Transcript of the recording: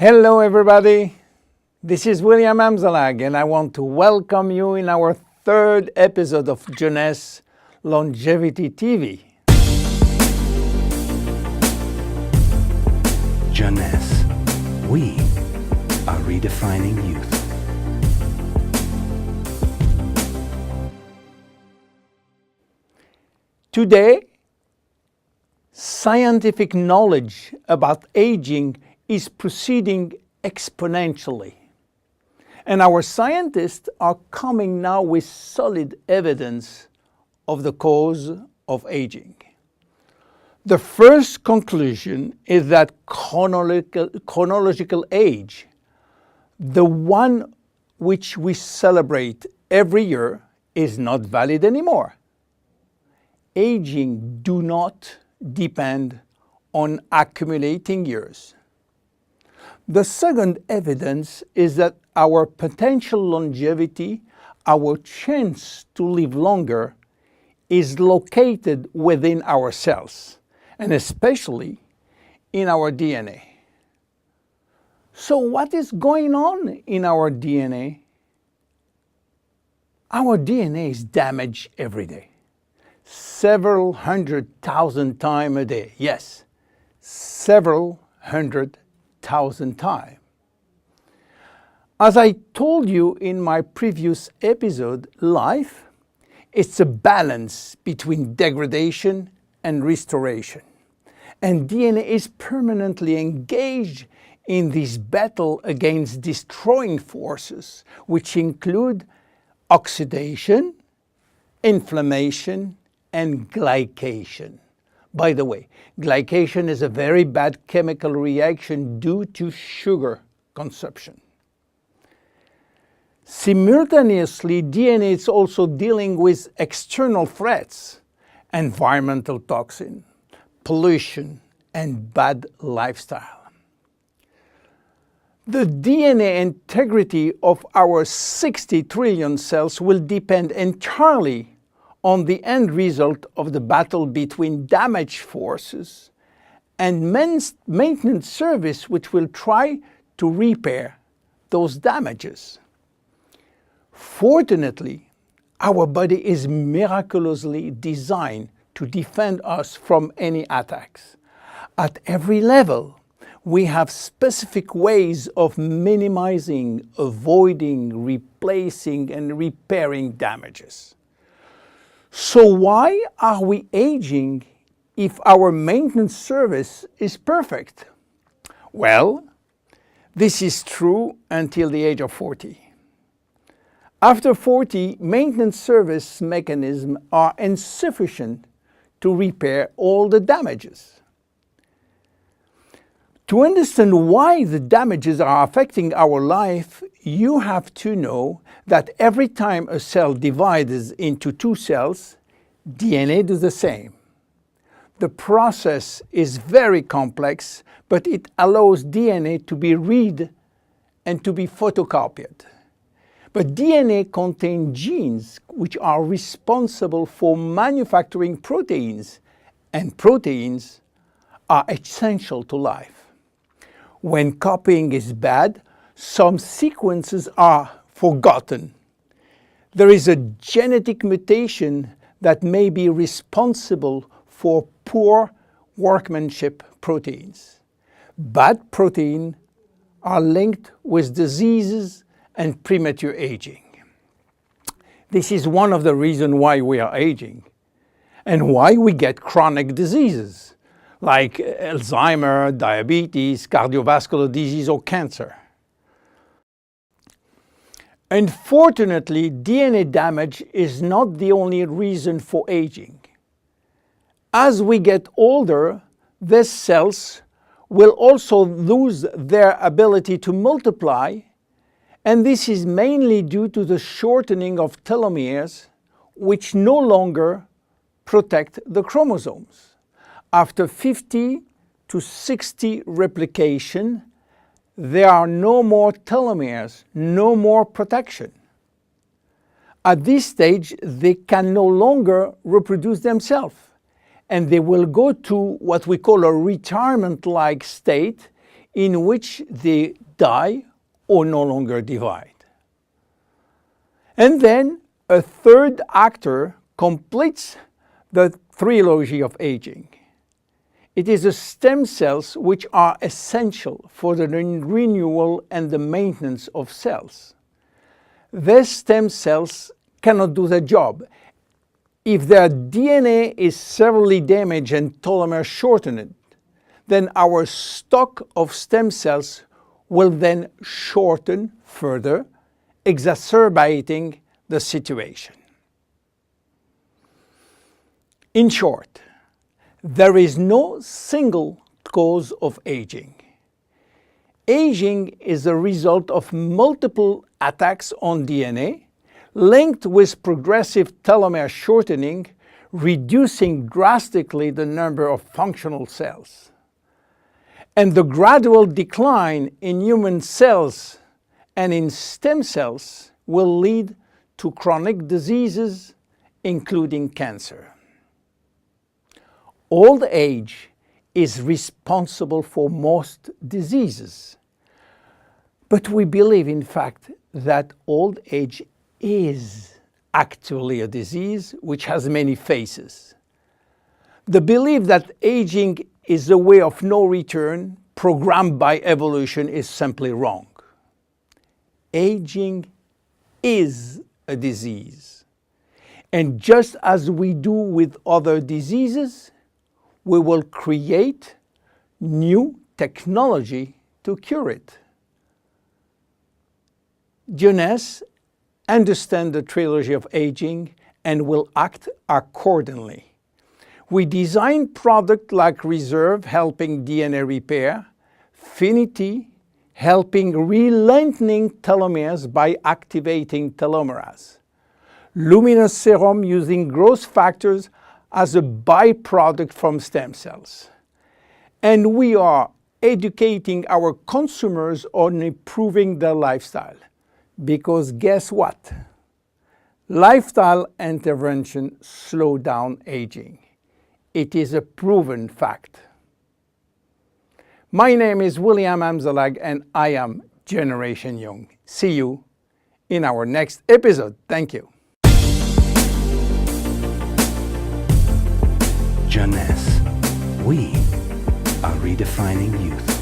Hello everybody, this is William Amzalag and I want to welcome you in our third episode of Jeunesse Longevity TV. Jeunesse, we are redefining youth. Today, scientific knowledge about aging is proceeding exponentially. And our scientists are coming now with solid evidence of the cause of aging. The first conclusion is that chronological age, the one which we celebrate every year, is not valid anymore. Aging do not depend on accumulating years. The second evidence is that our potential longevity, our chance to live longer, is located within our cells, and especially in our DNA. So what is going on in our DNA? Our DNA is damaged every day. Several 100,000 times a day. Yes, several 100,000 times. As I told you in my previous episode, life, it's a balance between degradation and restoration. And DNA is permanently engaged in this battle against destroying forces, which include oxidation, inflammation, and glycation. By the way, glycation is a very bad chemical reaction due to sugar consumption. Simultaneously, DNA is also dealing with external threats, environmental toxin, pollution, and bad lifestyle. The DNA integrity of our 60 trillion cells will depend entirely on the end result of the battle between damage forces and maintenance service, which will try to repair those damages. Fortunately, our body is miraculously designed to defend us from any attacks. At every level, we have specific ways of minimizing, avoiding, replacing, and repairing damages. So why are we aging if our maintenance service is perfect? Well, this is true until the age of 40. After 40, maintenance service mechanisms are insufficient to repair all the damages. To understand why the damages are affecting our life, you have to know that every time a cell divides into two cells, DNA does the same. The process is very complex, but it allows DNA to be read and to be photocopied. But DNA contains genes which are responsible for manufacturing proteins, and proteins are essential to life. When copying is bad, some sequences are forgotten. There is a genetic mutation that may be responsible for poor workmanship proteins. Bad proteins are linked with diseases and premature aging. This is one of the reasons why we are aging and why we get chronic diseases like Alzheimer's, diabetes, cardiovascular disease, or cancer. Unfortunately, DNA damage is not the only reason for aging. As we get older, these cells will also lose their ability to multiply, and this is mainly due to the shortening of telomeres, which no longer protect the chromosomes. After 50 to 60 replication, there are no more telomeres, no more protection. At this stage, they can no longer reproduce themselves, and they will go to what we call a retirement-like state, in which they die or no longer divide. And then a third actor completes the trilogy of aging. It is the stem cells which are essential for the renewal and the maintenance of cells. These stem cells cannot do the job. If their DNA is severely damaged and telomere shortened, then our stock of stem cells will then shorten further, exacerbating the situation. In short, there is no single cause of aging. Aging is a result of multiple attacks on DNA linked with progressive telomere shortening, reducing drastically the number of functional cells. And the gradual decline in human cells and in stem cells will lead to chronic diseases, including cancer. Old age is responsible for most diseases. But we believe, in fact, that old age is actually a disease which has many faces. The belief that aging is a way of no return programmed by evolution is simply wrong. Aging is a disease. And just as we do with other diseases, we will create new technology to cure it. Jeunesse understands the trilogy of aging and will act accordingly. We design products like Reserve, helping DNA repair, Finity, helping re-lengthening telomeres by activating telomerase, Luminous Serum using growth factors as a byproduct from stem cells. And we are educating our consumers on improving their lifestyle. Because guess what? Lifestyle intervention slow down aging. It is a proven fact. My name is William Amzalag and I am Generation Young. See you in our next episode. Thank you. Jeunesse. We are redefining youth.